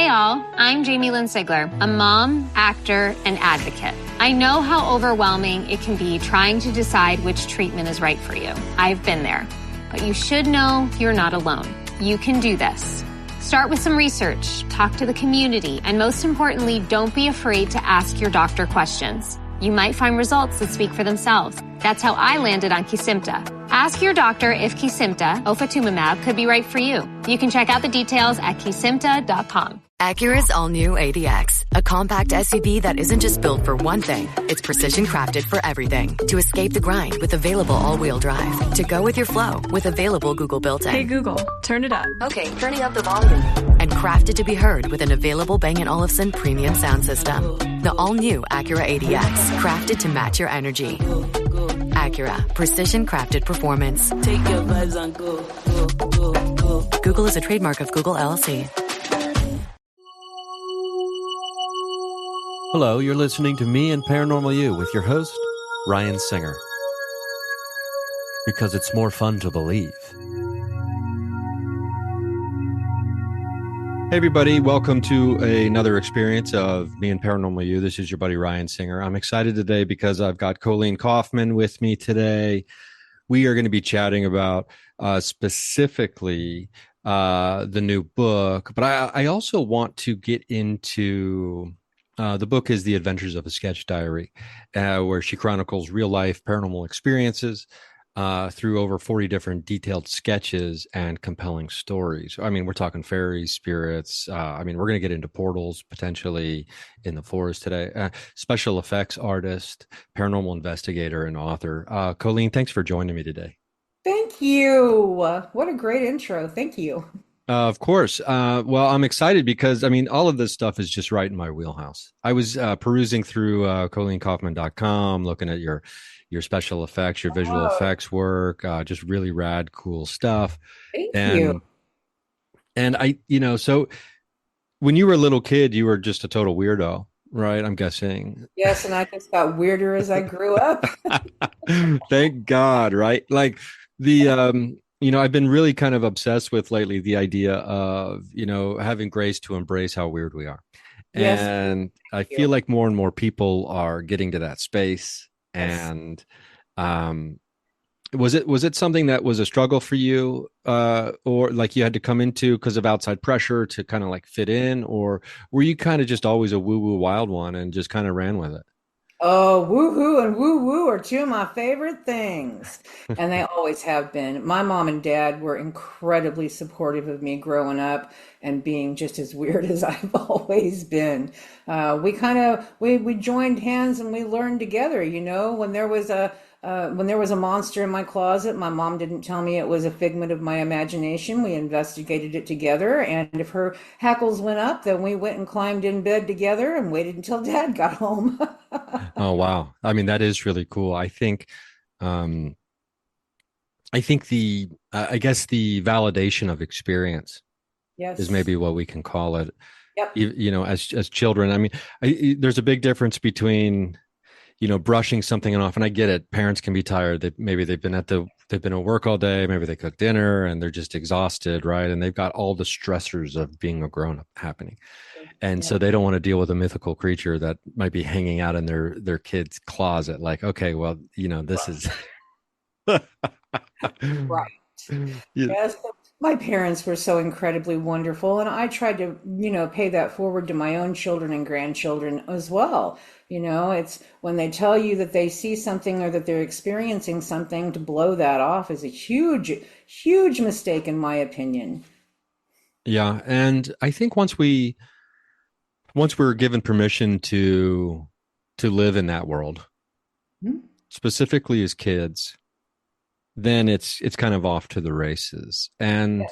all, I'm Jamie Lynn Sigler, a mom, actor, and advocate. I know how overwhelming it can be trying to decide which treatment is right for you. I've been there. But you should know you're not alone. You can do this. Start with some research, talk to the community, and most importantly, don't be afraid to ask your doctor questions. You might find results that speak for themselves. That's how I landed on Kesimpta. Ask your doctor if Kesimpta, ofatumumab, could be right for you. You can check out the details at kesimpta.com. Acura's all-new ADX, a compact SUV that isn't just built for one thing. It's precision-crafted for everything. To escape the grind with available all-wheel drive. To go with your flow with available Google built-in. Hey Google, turn it up. Okay, turning up the volume. And crafted to be heard with an available Bang & Olufsen premium sound system. The all-new Acura ADX, crafted to match your energy. Acura, precision-crafted performance. Take your vibes and go, go, go, go. Google is a trademark of Google LLC. Hello, you're listening to Me and Paranormal You with your host, Ryan Singer. Because it's more fun to believe. Hey everybody, welcome to another experience of Me and Paranormal You. This is your buddy Ryan Singer. I'm excited today because I've got Colleen Coffman with me today. We are going to be chatting about specifically the new book, but I also want to get into... the book is The Adventures of a Sketch Diary, where she chronicles real-life paranormal experiences through over 40 different detailed sketches and compelling stories. I mean, we're talking fairies, spirits. We're going to get into portals, potentially in the forest today. Special effects artist, paranormal investigator, and author. Colleen, thanks for joining me today. Thank you. What a great intro. Thank you. Of course. Well, I'm excited because, all of this stuff is just right in my wheelhouse. I was perusing through ColleenCoffman.com, looking at your special effects, your visual effects work, just really rad, cool stuff. Thank you. And so when you were a little kid, you were just a total weirdo, right? I'm guessing. Yes, and I just got weirder as I grew up. Thank God, right? Like I've been really kind of obsessed with lately the idea of, having grace to embrace how weird we are. Yes. And I feel like more and more people are getting to that space. Yes. And was it something that was a struggle for you, or like you had to come into because of outside pressure to kind of like fit in, or were you kind of just always a woo-woo wild one and just kind of ran with it? Oh, woo-hoo and woo-woo are two of my favorite things. And they always have been. My mom and dad were incredibly supportive of me growing up and being just as weird as I've always been. We joined hands and we learned together. When there was a monster in my closet, my mom didn't tell me it was a figment of my imagination. We investigated it together, and if her hackles went up, then we went and climbed in bed together and waited until Dad got home. Oh, wow. That is really cool. I think the the validation of experience, yes, is maybe what we can call it. Yep. As children, there's a big difference between, brushing something off, and I get it. Parents can be tired. They've been at work all day. Maybe they cook dinner and they're just exhausted, right? And they've got all the stressors of being a grown-up happening. And so they don't want to deal with a mythical creature that might be hanging out in their kid's closet. Like, okay, well, this is right. Yes. My parents were so incredibly wonderful, and I tried to, pay that forward to my own children and grandchildren as well. It's when they tell you that they see something or that they're experiencing something, to blow that off is a huge, huge mistake, in my opinion. Yeah. And I think once we're given permission to live in that world, specifically as kids, then it's kind of off to the races. And yes.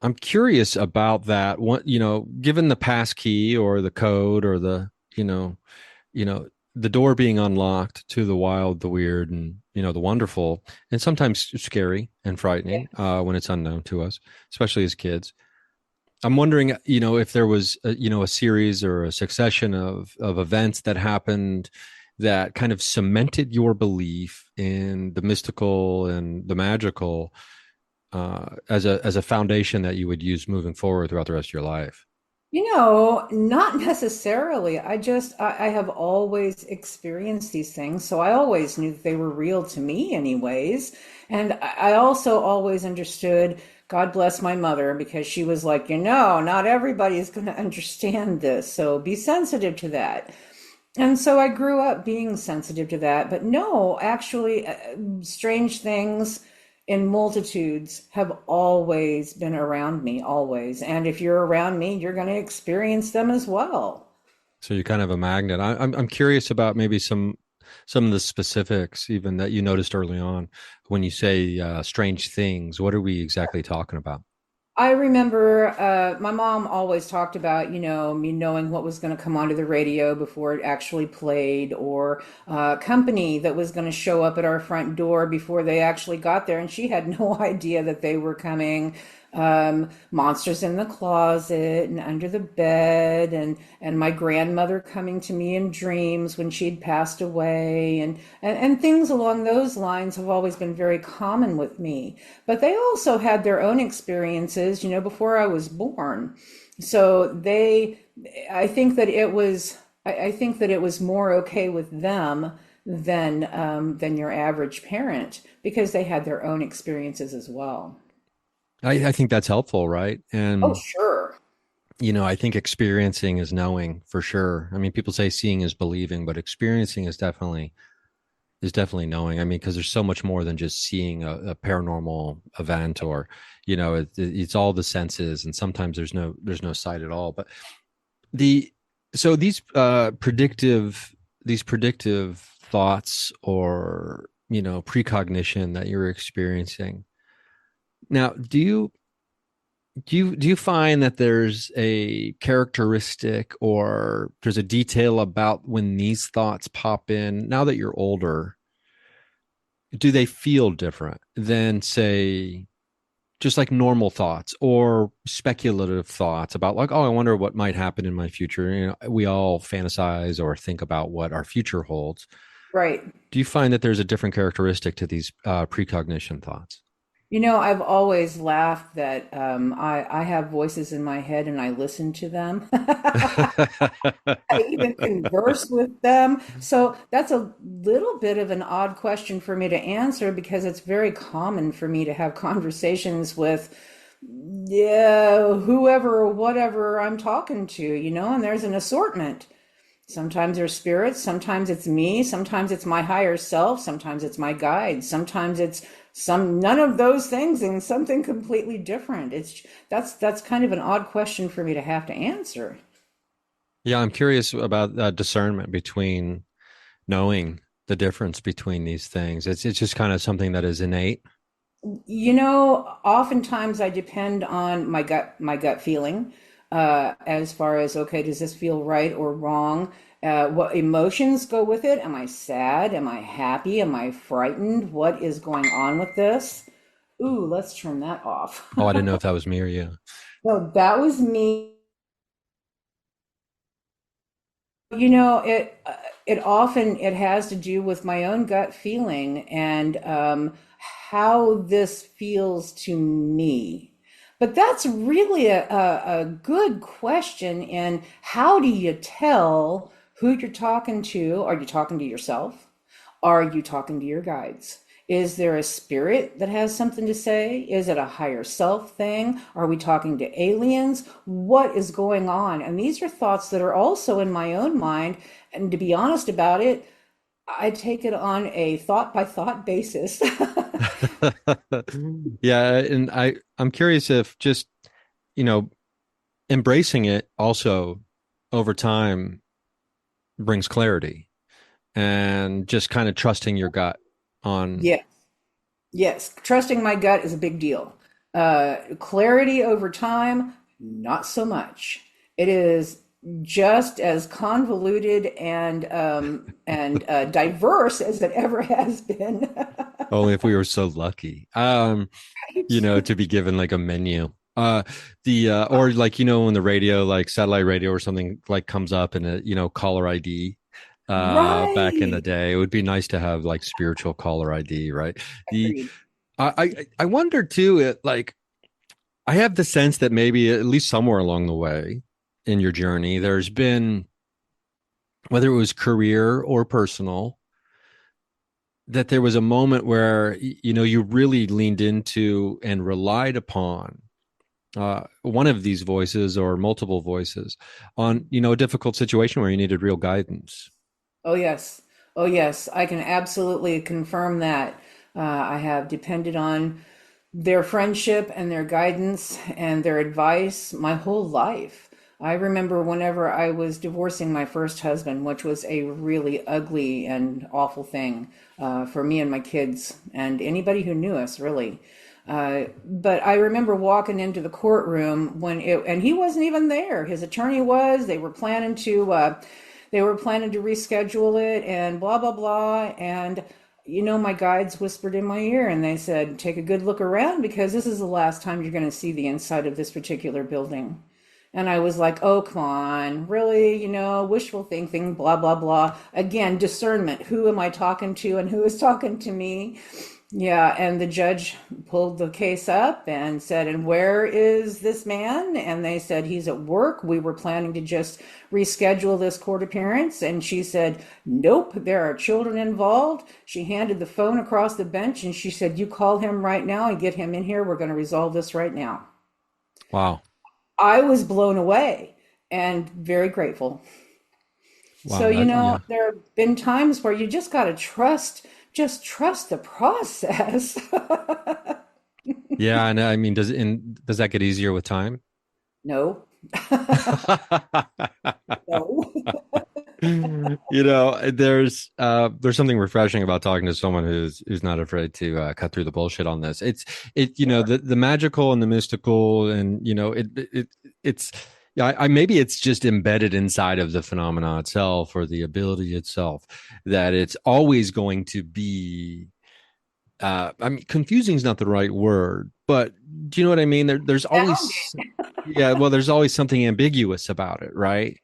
I'm curious about that. What, given the pass key or the code or the, the door being unlocked to the wild, the weird, and, the wonderful, and sometimes scary and frightening, when it's unknown to us, especially as kids. I'm wondering, if there was, a series or a succession of events that happened that kind of cemented your belief in the mystical and the magical as a foundation that you would use moving forward throughout the rest of your life. Not necessarily. I have always experienced these things, so I always knew that they were real to me, anyways. And I also always understood, God bless my mother, because she was like, not everybody is going to understand this, so be sensitive to that. And so I grew up being sensitive to that. But no, actually, strange things in multitudes have always been around me, always. And if you're around me, you're going to experience them as well. So you're kind of a magnet. I'm curious about maybe some of the specifics even that you noticed early on when you say strange things. What are we exactly talking about? I remember my mom always talked about, me knowing what was going to come onto the radio before it actually played, or company that was going to show up at our front door before they actually got there, and she had no idea that they were coming. Monsters in the closet and under the bed, and my grandmother coming to me in dreams when she'd passed away, and things along those lines have always been very common with me. But they also had their own experiences, before I was born. So I think that it was more okay with them than your average parent, because they had their own experiences as well. I think that's helpful, right? Oh, And sure. I think experiencing is knowing for sure. I mean, people say seeing is believing, but experiencing is definitely knowing. I mean, because there's so much more than just seeing a paranormal event, or it's all the senses, and sometimes there's no sight at all. But the so these predictive thoughts, or precognition that you're experiencing now, do you find that there's a characteristic or there's a detail about when these thoughts pop in now that you're older? Do they feel different than, say, just like normal thoughts or speculative thoughts about, like, oh, I wonder what might happen in my future? We all fantasize or think about what our future holds. Right. Do you find that there's a different characteristic to these precognition thoughts? I've always laughed that I have voices in my head and I listen to them. I even converse with them. So that's a little bit of an odd question for me to answer, because it's very common for me to have conversations with, yeah, whoever or whatever I'm talking to, and there's an assortment. Sometimes they're spirits, sometimes it's me, sometimes it's my higher self, sometimes it's my guide, sometimes it's none of those things and something completely different. That's kind of an odd question for me to have to answer. Yeah, I'm curious about discernment between knowing the difference between these things. It's just kind of something that is innate. Oftentimes I depend on my gut feeling, as far as, okay, does this feel right or wrong? What emotions go with it? Am I sad? Am I happy? Am I frightened? What is going on with this? Ooh, let's turn that off. Oh, I didn't know if that was me or you. No, that was me. It has to do with my own gut feeling, and how this feels to me. But that's really a good question. And how do you tell who you're talking to? Are you talking to yourself? Are you talking to your guides? Is there a spirit that has something to say? Is it a higher self thing? Are we talking to aliens? What is going on? And these are thoughts that are also in my own mind. And to be honest about it, I take it on a thought by thought basis. Yeah, and I'm curious if just, you know, embracing it also over time brings clarity, and just kind of trusting your gut on. Yes, yes. Trusting my gut is a big deal. Clarity over time, not so much. It is just as convoluted and diverse as it ever has been. Only if we were so lucky, to be given like a menu. The or like, when the radio, like satellite radio or something, like comes up and caller ID. Back in the Right. day, it would be nice to have like spiritual caller ID, right? The Agreed. I wonder too. I have the sense that maybe at least somewhere along the way, in your journey, there's been, whether it was career or personal, that there was a moment where, you really leaned into and relied upon one of these voices or multiple voices on, a difficult situation where you needed real guidance. Oh, yes. Oh, yes. I can absolutely confirm that. I have depended on their friendship and their guidance and their advice my whole life. I remember whenever I was divorcing my first husband, which was a really ugly and awful thing for me and my kids and anybody who knew us, really. But I remember walking into the courtroom and he wasn't even there. His attorney was. They were planning to reschedule it and blah blah blah. And my guides whispered in my ear and they said, "Take a good look around because this is the last time you're going to see the inside of this particular building." And I was like, "Oh, come on, really? Wishful thinking, blah, blah, blah." Again, discernment. Who am I talking to and who is talking to me? Yeah, and the judge pulled the case up and said, "And where is this man?" And they said, "He's at work. We were planning to just reschedule this court appearance." And she said, "Nope, there are children involved." She handed the phone across the bench and she said, "You call him right now and get him in here. We're going to resolve this right now." Wow. I was blown away and very grateful. Wow, So, yeah. there have been times where you just got to just trust the process. Yeah, and I mean, does that get easier with time? No, no. There's something refreshing about talking to someone who's not afraid to cut through the bullshit on this. The magical and the mystical, and it's yeah, maybe it's just embedded inside of the phenomena itself or the ability itself, that it's always going to be. I mean, confusing is not the right word, but do you know what I mean? There's always, yeah, well, there's always something ambiguous about it, right?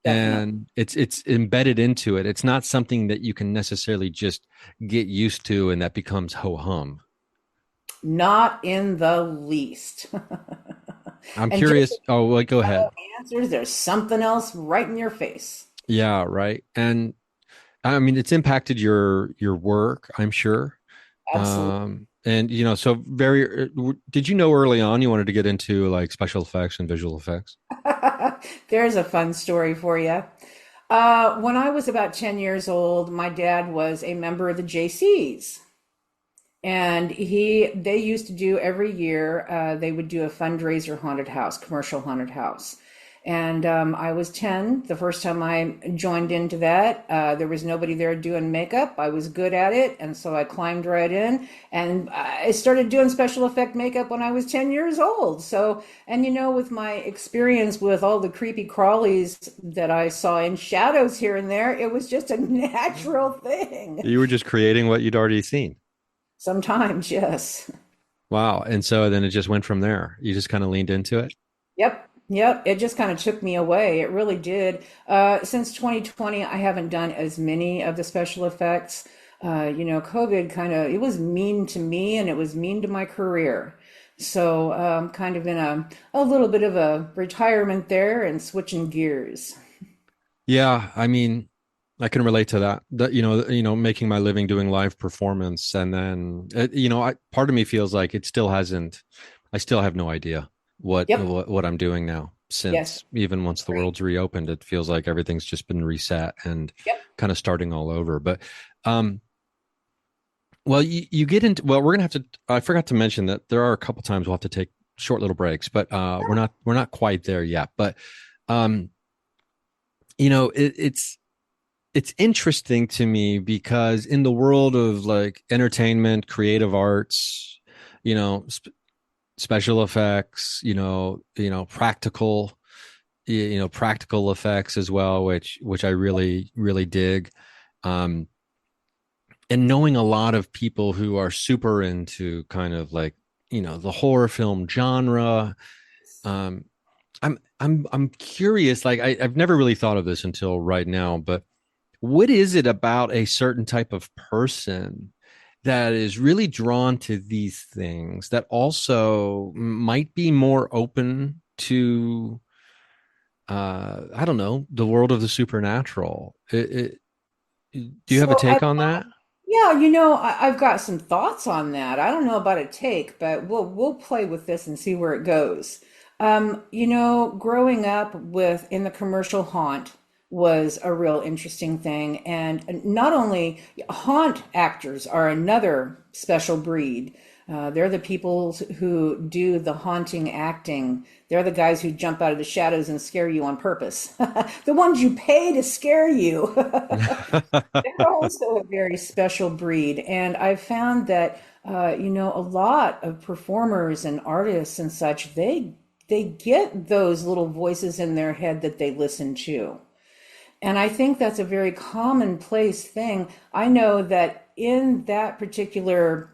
Definitely. And it's embedded into it. It's not something that you can necessarily just get used to and that becomes ho hum. Not in the least. I'm And just curious. Oh, well, go ahead. answers, there's something else right in your face. Yeah, right. And I mean, it's impacted your work, I'm sure. Absolutely. And so did you know early on you wanted to get into like special effects and visual effects? There's a fun story for you. When I was about 10 years old, my dad was a member of the JCs. And they used to do every year, they would do a fundraiser haunted house, commercial haunted house. And I was 10 the first time I joined into that. There was nobody there doing makeup. I was good at it. And so I climbed right in and I started doing special effect makeup when I was 10 years old. So, and with my experience with all the creepy crawlies that I saw in shadows here and there, it was just a natural thing. You were just creating what you'd already seen. Sometimes, yes. Wow. And so then it just went from there. You just kind of leaned into it. Yep. Yep. It just kind of took me away. It really did. Since 2020, I haven't done as many of the special effects. COVID it was mean to me and it was mean to my career. So kind of in a little bit of a retirement there and switching gears. Yeah. I mean, I can relate to that. Making my living doing live performance, and then part of me feels like it still hasn't. I still have no idea Yep. what I'm doing now. Yes. Since even once the Right. world's reopened, it feels like everything's just been reset and Yep. kind of starting all over. But well, you get into, well, we're gonna have to. I forgot to mention that there are a couple times we'll have to take short little breaks, but we're not quite there yet. But it's interesting to me because in the world of like entertainment, creative arts, special effects, practical, practical effects as well, which I really, really dig. And knowing a lot of people who are super into kind of like, the horror film genre. I'm curious, like I've never really thought of this until right now, but what is it about a certain type of person that is really drawn to these things that also might be more open to I don't know, the world of the supernatural. Do you have a So take on that? yeah, I've got some thoughts on that. I don't know about a take, but we'll play with this and see where it goes. Growing up with in the commercial haunt was a real interesting thing, and not only haunt actors are another special breed. They're the people who do the haunting acting. They're the guys who jump out of the shadows and scare you on purpose. The ones you pay to scare you. They're also a very special breed. And I've found that, a lot of performers and artists and such, they get those little voices in their head that they listen to. And I think that's a very commonplace thing. I know that in that particular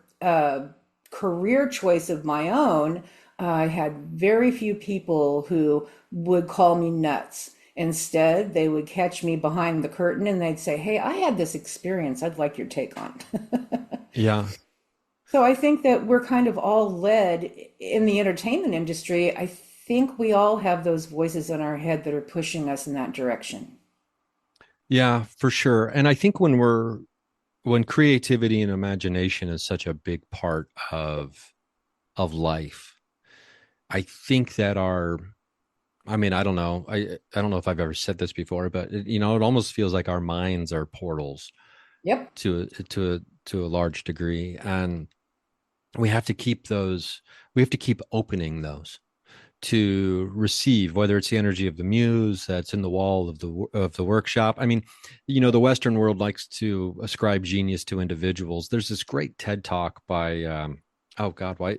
career choice of my own, I had very few people who would call me nuts. Instead, they would catch me behind the curtain and they'd say, "Hey, I had this experience. I'd like your take on it." Yeah. So I think that we're kind of all led in the entertainment industry. I think we all have those voices in our head that are pushing us in that direction. Yeah, for sure. And I think when creativity and imagination is such a big part of life, I think that I don't know. I don't know if I've ever said this before, but it almost feels like our minds are portals Yep. to a large degree, and we have to keep those. We have to keep opening those to receive, whether it's the energy of the muse that's in the wall of the workshop. I mean, the Western world likes to ascribe genius to individuals. There's this great TED talk by oh God, why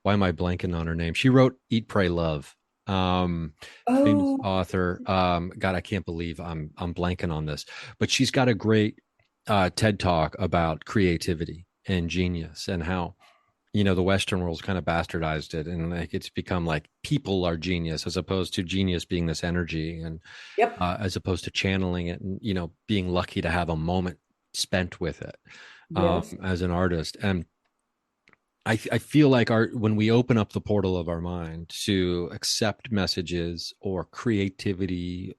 am I blanking on her name? She wrote Eat, Pray, Love. Famous Oh, author. God, I can't believe I'm blanking on this, but she's got a great TED talk about creativity and genius and how the Western world's kind of bastardized it, and like it's become like people are genius as opposed to genius being this energy, and yep. as opposed to channeling it and being lucky to have a moment spent with it Yes. as an artist. And I feel like when we open up the portal of our mind to accept messages or creativity,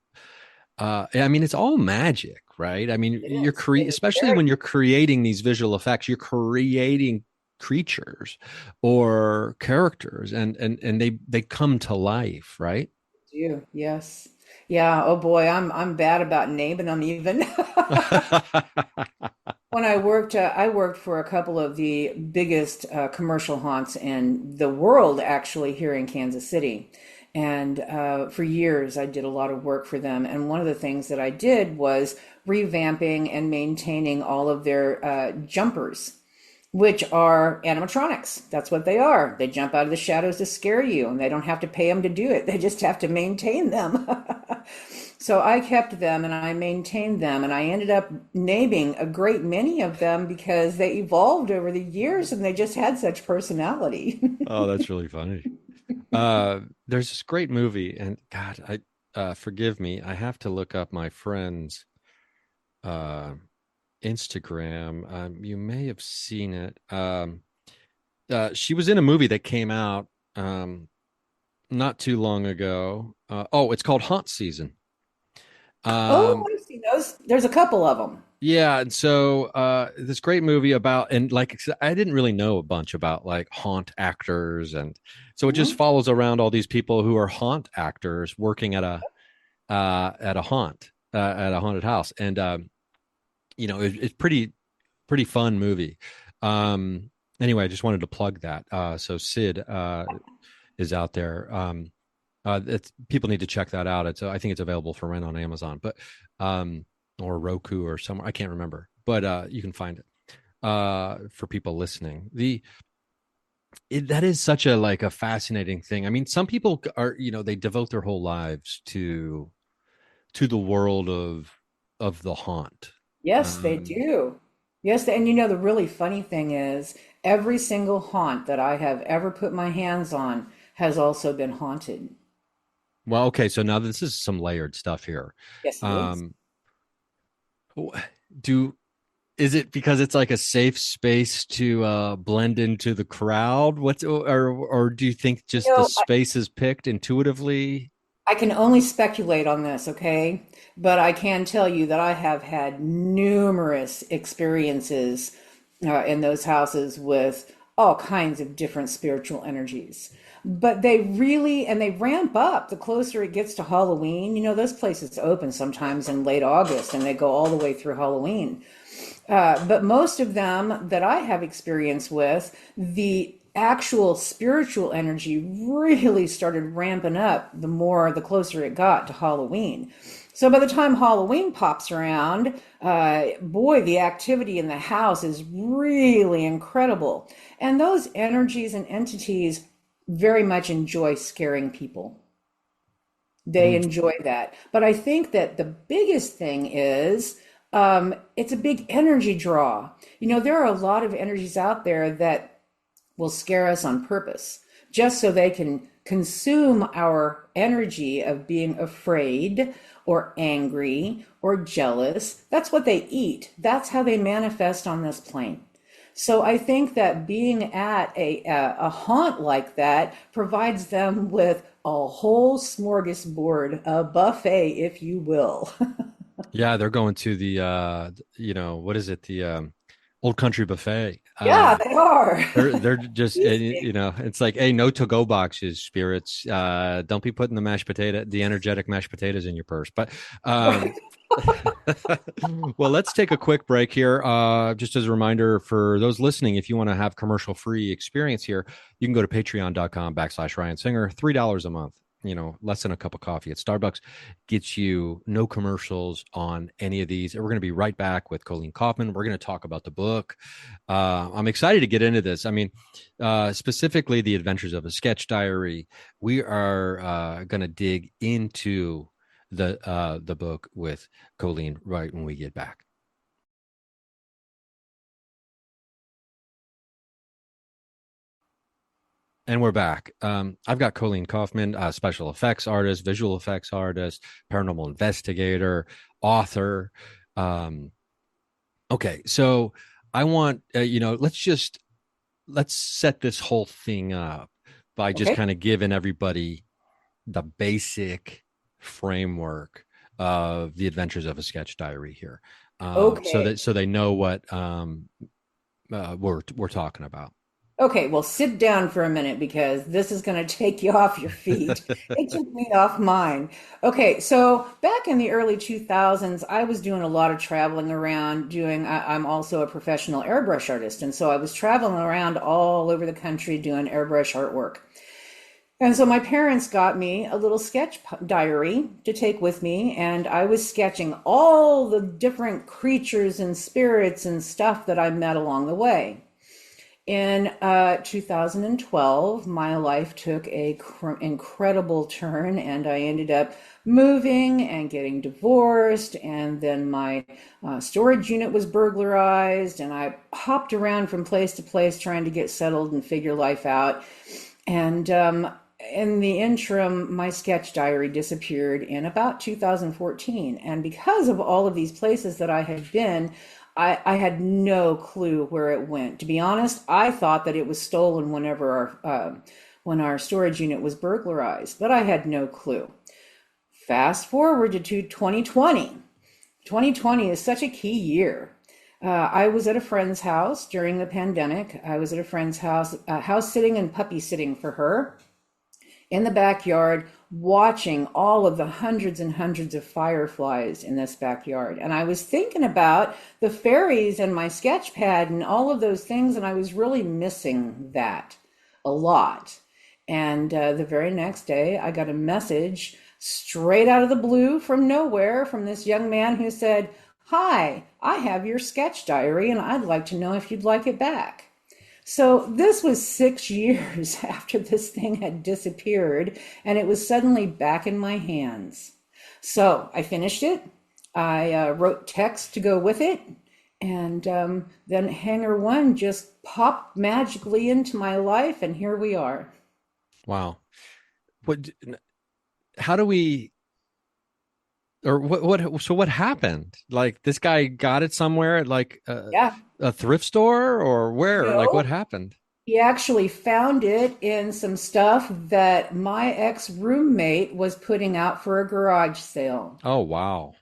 I mean, it's all magic, right? I mean, It is. It is especially very when you're creating these visual effects, you're creating creatures or characters, and they come to life, right? you. Yes. Yeah. Oh boy, I'm bad about naming them even. When I worked for a couple of the biggest commercial haunts in the world, actually, here in Kansas City. And for years, I did a lot of work for them. And one of the things that I did was revamping and maintaining all of their jumpers, which are animatronics. That's what they are. They jump out of the shadows to scare you, and they don't have to pay them to do it. They just have to maintain them. So I kept them and I maintained them, and I ended up naming a great many of them because they evolved over the years and they just had such personality. Oh, that's really funny. There's this great movie, and God, forgive me, I have to look up my friend's uh Instagram. You may have seen it. She was in a movie that came out not too long ago. Oh, it's called Haunt Season. Oh, Um, I've seen those. There's a couple of them. yeah, and so this great movie about, and like I didn't really know a bunch about like haunt actors, and so it just Mhm. follows around all these people who are haunt actors working at a at a haunted house, and it's pretty fun movie. Anyway, I just wanted to plug that. So Sid is out there. People need to check that out. I think it's available for rent on Amazon, but or Roku or somewhere. I can't remember, but you can find it for people listening. That is such a fascinating thing. I mean, some people are, they devote their whole lives to the world of the haunt. Yes, they Um, do. Yes, and the really funny thing is every single haunt that I have ever put my hands on has also been haunted. well, okay, so now this is some layered stuff here. Yes, it is. Um, do Is it because it's like a safe space to blend into the crowd? Or do you think just the You know, space is picked intuitively? I can only speculate on this, okay? But I can tell you that I have had numerous experiences in those houses with all kinds of different spiritual energies. But they really, and they ramp up the closer it gets to Halloween. You know, those places open sometimes in late August and they go all the way through Halloween. But most of them that I have experience with, the actual spiritual energy really started ramping up the closer it got to Halloween. So by the time Halloween pops around, boy, the activity in the house is really incredible. And those energies and entities very much enjoy scaring people. They enjoy that. But I think that the biggest thing is it's a big energy draw. You know, there are a lot of energies out there that will scare us on purpose, just so they can consume our energy of being afraid or angry or jealous. That's what they eat. That's how they manifest on this plane. So I think that being at a haunt like that provides them with a whole smorgasbord, a buffet, if you will. Yeah, they're going to the what is it? The Old Country Buffet. Yeah, they are. They're just it's like, hey, no to-go boxes, spirits. Don't be putting the energetic mashed potatoes in your purse. But well, let's take a quick break here. Just as a reminder for those listening, if you want to have commercial-free experience here, you can go to patreon.com/Ryan Singer, $3 a month. Less than a cup of coffee at Starbucks gets you no commercials on any of these. And we're going to be right back with Colleen Coffman. We're going to talk about the book. I'm excited to get into this. I mean, specifically the Adventures of a Sketch Diary. We are going to dig into the book with Colleen right when we get back. And we're back. I've got Colleen Coffman, special effects artist, visual effects artist, paranormal investigator, author. Okay, so I want let's set this whole thing up by just kind of giving everybody the basic framework of the Adventures of a Sketch Diary here, so they know what we're talking about. Okay, well, sit down for a minute because this is going to take you off your feet. It took me off mine. Okay, so back in the early 2000s, I was doing a lot of traveling around I'm also a professional airbrush artist. And so I was traveling around all over the country doing airbrush artwork. And so my parents got me a little sketch diary to take with me, and I was sketching all the different creatures and spirits and stuff that I met along the way. In 2012, my life took a incredible turn, and I ended up moving and getting divorced, and then my storage unit was burglarized, and I hopped around from place to place trying to get settled and figure life out. And in the interim, my sketch diary disappeared in about 2014. And because of all of these places that I had been, I had no clue where it went. To be honest, I thought that it was stolen when our storage unit was burglarized, but I had no clue. Fast forward to 2020. 2020 is such a key year. I was at a friend's house during the pandemic. I was at a friend's house, house sitting and puppy sitting for her in the backyard, watching all of the hundreds and hundreds of fireflies in this backyard. And I was thinking about the fairies and my sketch pad and all of those things, and I was really missing that a lot. And the very next day, I got a message straight out of the blue from nowhere from this young man who said, "Hi, I have your sketch diary, and I'd like to know if you'd like it back." So this was 6 years after this thing had disappeared, and it was suddenly back in my hands. So I finished it. I wrote text to go with it, and then Hanger One just popped magically into my life, and here we are. Wow. How do we, or what happened? Like, this guy got it somewhere at a thrift store, or where? No. Like, what happened? He actually found it in some stuff that my ex-roommate was putting out for a garage sale. Oh, wow.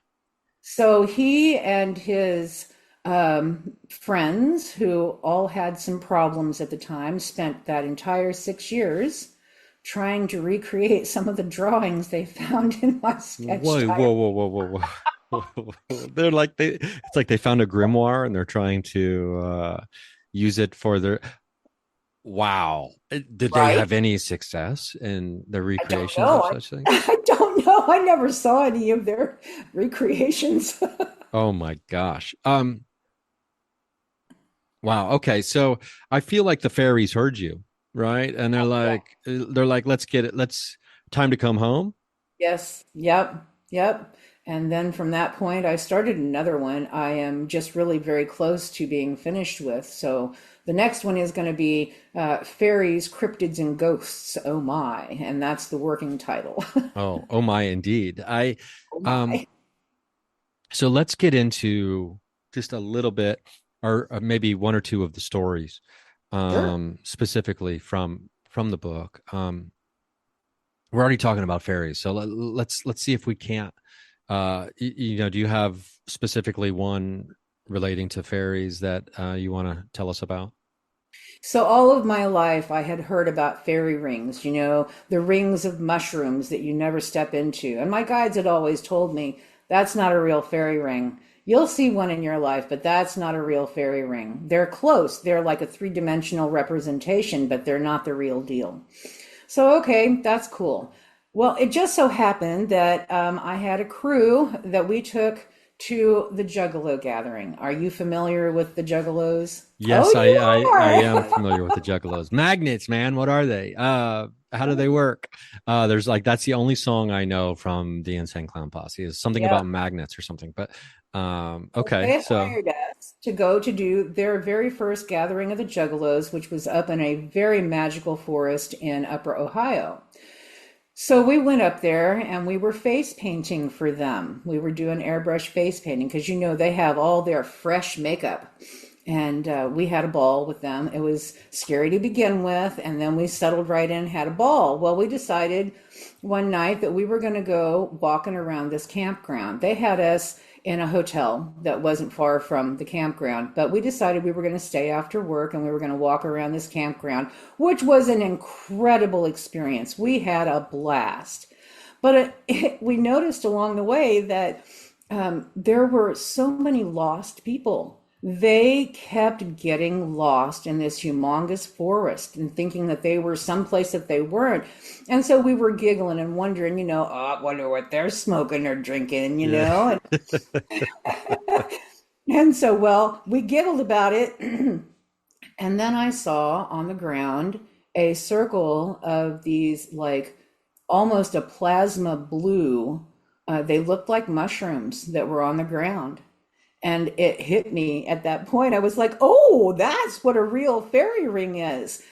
So he and his friends, who all had some problems at the time, spent that entire 6 years trying to recreate some of the drawings they found in my sketch Whoa, diary. whoa, whoa, whoa, whoa, whoa. They're like it's like they found a grimoire and they're trying to use it for their wow. Did they Right? have any success in the I don't recreations of know. such things? I don't know. I never saw any of their recreations. Oh my gosh. Wow. Okay. So I feel like the fairies heard you, right? And they're like, let's get it. Let's time to come home. Yes. Yep. Yep. And then from that point, I started another one I am just really very close to being finished with. So the next one is going to be Fairies, Cryptids, and Ghosts. Oh my. And that's the working title. Oh my, indeed. Oh Um, my. so let's get into just a little bit, or maybe one or two of the stories, Sure. specifically from the book. We're already talking about fairies, so let's see if we can't. Do you have specifically one relating to fairies that you want to tell us about? So all of my life, I had heard about fairy rings, the rings of mushrooms that you never step into. And my guides had always told me that's not a real fairy ring. You'll see one in your life, but that's not a real fairy ring. They're close. They're like a three-dimensional representation, but they're not the real deal. So, okay, that's cool. Well, it just so happened that I had a crew that we took to the Juggalo gathering. Are you familiar with the Juggalos? Oh, Yes, you I am are. familiar with the juggalos. Magnets, man, what are they? How do they work? There's like that's the only song I know from the Insane Clown Posse is something Yeah. about magnets or something. But They okay, had so hired us to go to do their very first gathering of the Juggalos, which was up in a very magical forest in Upper Ohio. So we went up there and we were face painting for them. We were doing airbrush face painting because they have all their fresh makeup. And we had a ball with them. It was scary to begin with, and then we settled right in and had a ball. Well, we decided one night that we were going to go walking around this campground. They had us in a hotel that wasn't far from the campground, but we decided we were going to stay after work and we were going to walk around this campground, which was an incredible experience. We had a blast. But we noticed along the way that there were so many lost people. They kept getting lost in this humongous forest and thinking that they were someplace that they weren't. And so we were giggling and wondering, oh, I wonder what they're smoking or drinking, yeah. And so, well, we giggled about it. And then I saw on the ground a circle of these, like almost a plasma blue. They looked like mushrooms that were on the ground. And it hit me at that point. I was like, oh, that's what a real fairy ring is.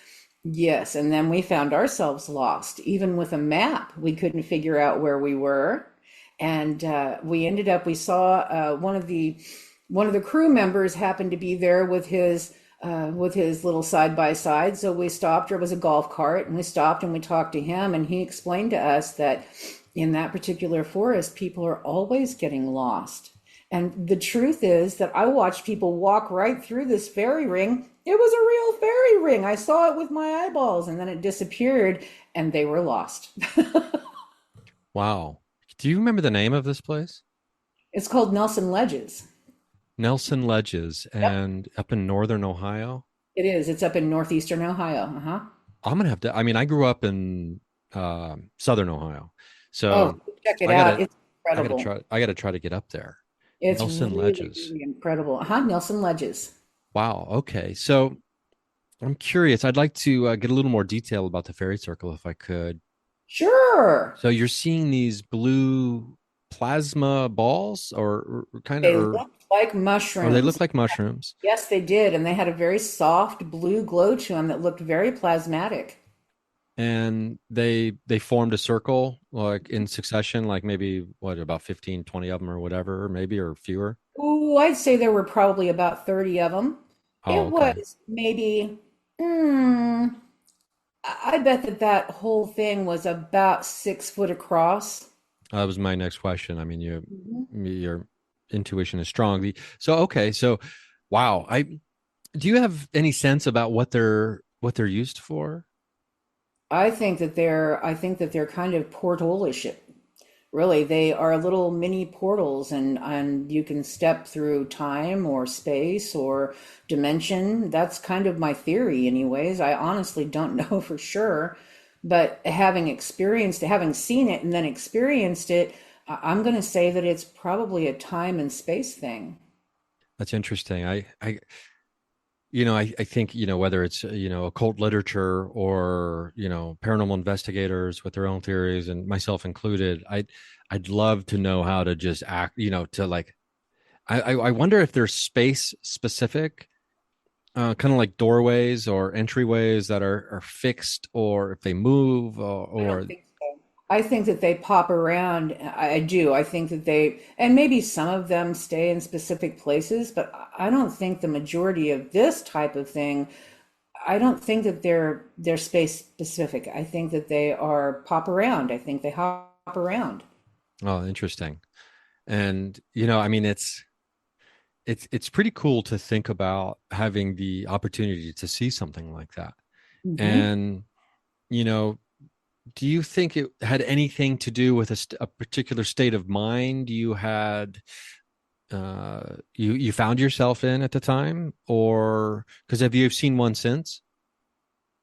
Yes. And then we found ourselves lost. Even with a map, we couldn't figure out where we were. And we saw one of the crew members happened to be there with his little side by side. So we stopped. There was a golf cart, and we stopped and we talked to him, and he explained to us that in that particular forest, people are always getting lost. And the truth is that I watched people walk right through this fairy ring. It was a real fairy ring. I saw it with my eyeballs, and then it disappeared, and they were lost. Wow. Do you remember the name of this place? It's called Nelson Ledges. Nelson Ledges, Yep, and up in northern Ohio. it is. It's up in northeastern Ohio. Uh-huh. I'm gonna have to. I mean, I grew up in southern Ohio, Oh, so check it I out. gotta It's incredible. I gotta try to get up there. It's Nelson really, Ledges. really incredible. Uh-huh, Nelson Ledges. Wow. Okay. So I'm curious. I'd like to get a little more detail about the fairy circle, if I could. Sure. So you're seeing these blue plasma balls, or kind of, They looked like or they mushrooms. look like mushrooms, Yes, they did. And they had a very soft blue glow to them that looked very plasmatic. and they formed a circle like in succession, like maybe what about 15, 20 of them or whatever, maybe, or fewer. Ooh, I'd say there were probably about 30 of them. Oh, It okay. was maybe Hmm. I bet that that whole thing was about 6 foot across. That was my next question. I mean, Mhm. your intuition is strong. So okay, so wow. I Do you have any sense about what they're used for? I think that they're kind of portalish. Really, they are little mini portals, and you can step through time or space or dimension. That's kind of my theory, anyways. I honestly don't know for sure, but having seen it and then experienced it, I'm going to say that it's probably a time and space thing. That's interesting. I think, whether it's, occult literature or, paranormal investigators with their own theories and myself included, I'd love to know how to just act, to like, I wonder if there's space specific, kind of like doorways or entryways that are fixed, or if they move, I don't or think so. I think that they pop around. I do. I think that and maybe some of them stay in specific places, but I don't think the majority of this type of thing, I don't think that they're space specific. I think that they are pop around. I think they hop around. oh, interesting. And, I mean, it's pretty cool to think about having the opportunity to see something like that. Hmm. And, you know, do you think it had anything to do with a particular state of mind you had, you found yourself in at the time, or because have you seen one since?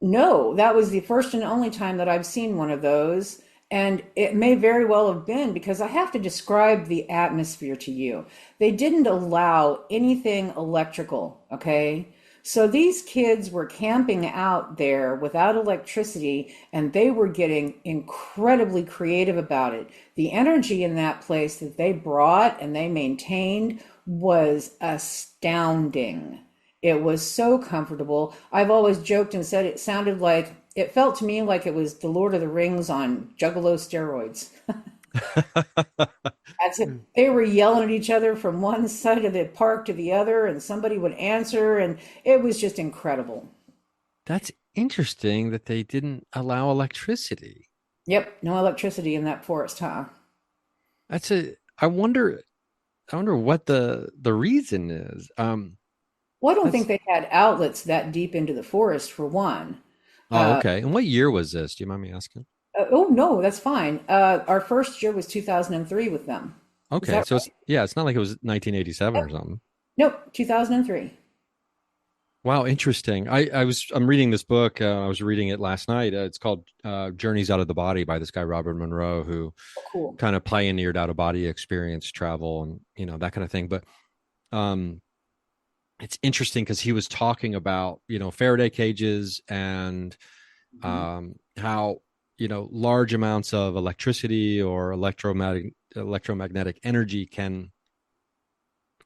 No, that was the first and only time that I've seen one of those. And it may very well have been because I have to describe the atmosphere to you. They didn't allow anything electrical, okay? So these kids were camping out there without electricity and they were getting incredibly creative about it. The energy in that place that they brought and they maintained was astounding. It was so comfortable. I've always joked and said it felt to me like it was the Lord of the Rings on Juggalo steroids. That's it. They were yelling at each other from one side of the park to the other, and somebody would answer, and it was just incredible. That's interesting that they didn't allow electricity. Yep, no electricity in that forest, huh? That's a, I wonder what the reason is. Well, I don't think That's, they had outlets that deep into the forest, for one. oh, okay. And what year was this? Do you mind me asking? Oh, no, that's fine. Our first year was 2003 with them. Is Okay. that So right? it's not like it was 1987 or Nope, something. nope, 2003. Wow, interesting. I'm reading this book. I was reading it last night. It's called Journeys Out of the Body by this guy Robert Monroe, who Oh, cool. kind of pioneered out of body experience travel and that kind of thing. But um, it's interesting because he was talking about Faraday cages and Mhm. how large amounts of electricity or electromagnetic energy can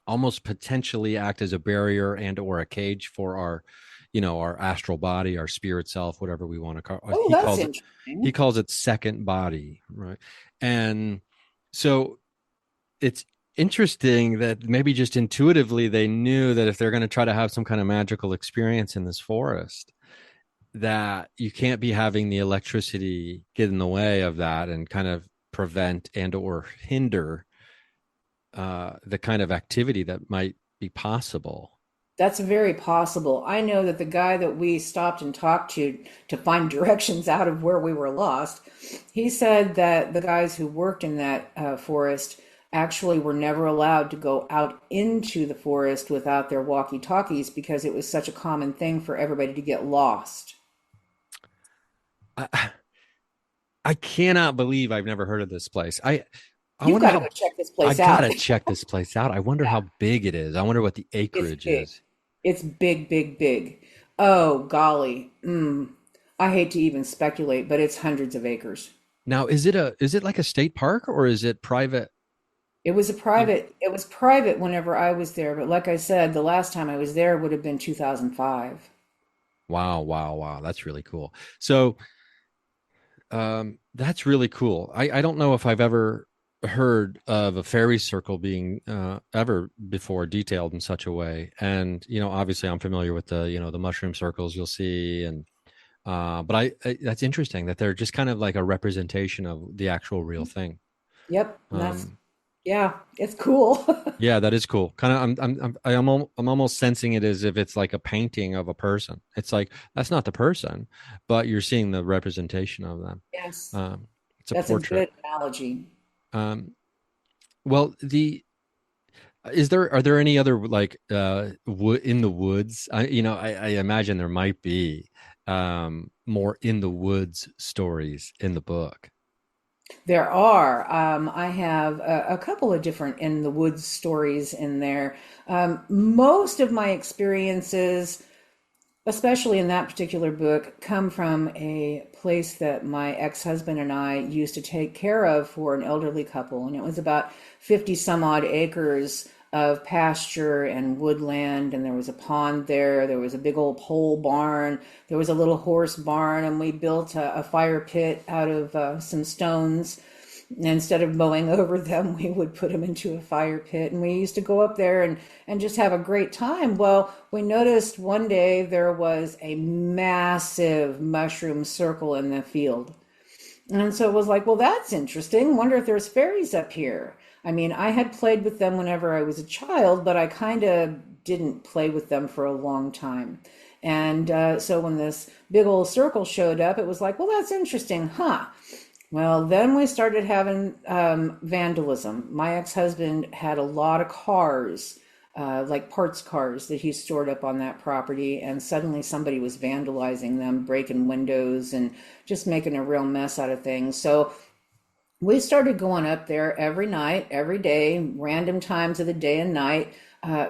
almost potentially act as a barrier and or a cage for our astral body, our spirit self, whatever we want to call it. Oh, that's He interesting. calls it second body, right? And so it's interesting that maybe just intuitively they knew that if they're going to try to have some kind of magical experience in this forest, that you can't be having the electricity get in the way of that and kind of prevent and or hinder the kind of activity that might be possible. That's very possible. I know that the guy that we stopped and talked to find directions out of where we were lost, he said that the guys who worked in that forest actually were never allowed to go out into the forest without their walkie-talkies because it was such a common thing for everybody to get lost. I, I cannot believe I've never heard of this place. I You've wonder got to how go check this I place out. gotta check this place out. I wonder Yeah, how big it is. I wonder what the it's acreage big. is. It's big, big, big. Oh, golly. I hate to even speculate, but it's hundreds of acres. Now, is it like a state park or is it private? It was private whenever I was there, but like I said, the last time I was there would have been 2005. Wow, wow, wow. That's really cool. So, that's really cool. I don't know if I've ever heard of a fairy circle being ever before detailed in such a way. And, obviously I'm familiar with the mushroom circles you'll see. And, but that's interesting that they're just kind of like a representation of the actual real thing. Yep. Um, Yeah, it's cool. yeah, that is cool. Kind of, I'm almost sensing it as if it's like a painting of a person. It's like, that's not the person, but you're seeing the representation of them. Yes, It's a that's a portrait. good analogy. Um, well, are there any other like in the woods? I imagine there might be more in the woods stories in the book. There are. I have a couple of different in the woods stories in there. Most of my experiences, especially in that particular book, come from a place that my ex-husband and I used to take care of for an elderly couple. And it was about 50 some odd acres of pasture and woodland. And there was a pond there. There was a big old pole barn. There was a little horse barn. And we built a fire pit out of some stones. And instead of mowing over them, we would put them into a fire pit. And we used to go up there and just have a great time. Well, we noticed one day there was a massive mushroom circle in the field. And so it was like, well, that's interesting. Wonder if there's fairies up here. I mean, I had played with them whenever I was a child, but I kind of didn't play with them for a long time. And so when this big old circle showed up, it was like, well, that's interesting, huh? Well, then we started having vandalism. My ex-husband had a lot of cars, like parts cars that he stored up on that property, and suddenly somebody was vandalizing them, breaking windows and just making a real mess out of things. So we started going up there every night, every day, random times of the day and night,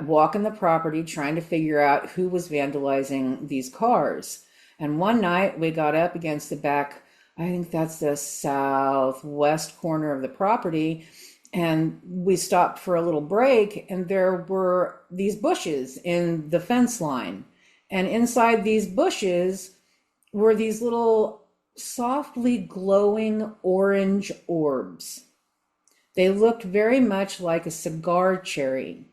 walking the property, trying to figure out who was vandalizing these cars. And one night we got up against the back, I think that's the southwest corner of the property, and we stopped for a little break, and there were these bushes in the fence line. And inside these bushes were these little softly glowing orange orbs. They looked very much like a cigar cherry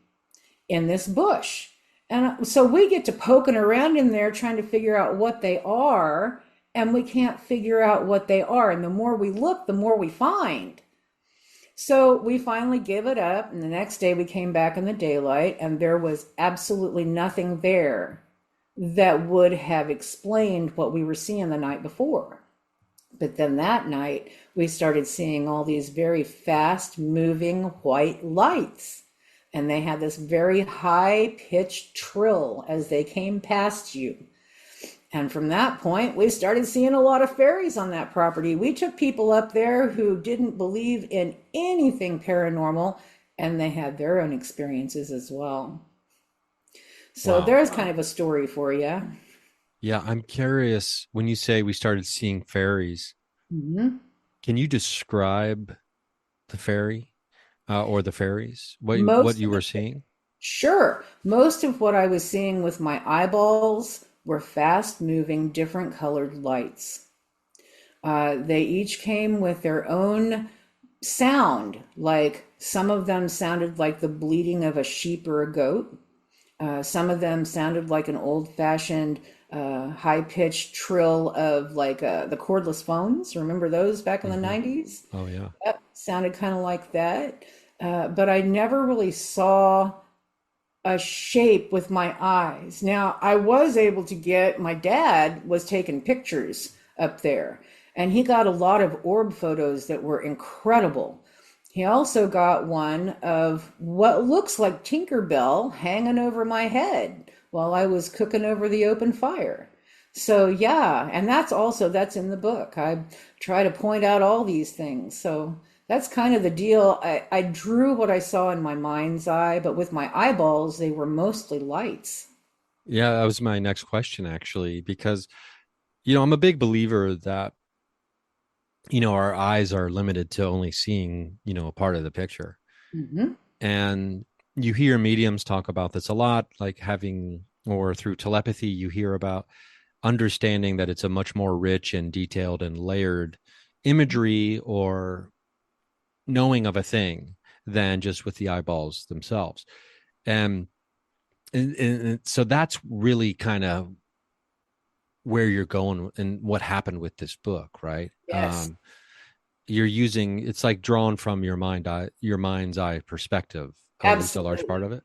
in this bush. And so we get to poking around in there trying to figure out what they are, and we can't figure out what they are. And the more we look, the more we find. So we finally give it up, and the next day we came back in the daylight, and there was absolutely nothing there that would have explained what we were seeing the night before. But then that night, we started seeing all these very fast-moving white lights. And they had this very high-pitched trill as they came past you. And from that point, we started seeing a lot of fairies on that property. We took people up there who didn't believe in anything paranormal, and they had their own experiences as well. So Wow. there's kind of a story for you. Yeah, I'm curious, when you say we started seeing fairies, Mm-hmm. can you describe the fairy or the fairies? What you were seeing? Sure. Most of what I was seeing with my eyeballs were fast-moving, different colored lights. They each came with their own sound. Like some of them sounded like the bleating of a sheep or a goat. Some of them sounded like an old-fashioned high-pitched trill of like the cordless phones. Remember those back in the 90s? Oh, yeah. Yep, sounded kind of like that. But I never really saw a shape with my eyes. Now, I was able to my dad was taking pictures up there, and he got a lot of orb photos that were incredible. He also got one of what looks like Tinkerbell hanging over my head while I was cooking over the open fire. So yeah, and that's in the book. I try to point out all these things. So that's kind of the deal. I drew what I saw in my mind's eye, but with my eyeballs, they were mostly lights. Yeah, that was my next question, actually, because, I'm a big believer that, our eyes are limited to only seeing, a part of the picture. Mm-hmm. And you hear mediums talk about this a lot, like or through telepathy, you hear about understanding that it's a much more rich and detailed and layered imagery or knowing of a thing than just with the eyeballs themselves. And so that's really kind of where you're going and what happened with this book, right? Yes. You're using, it's like drawn from your mind's eye perspective, at least a large part of it.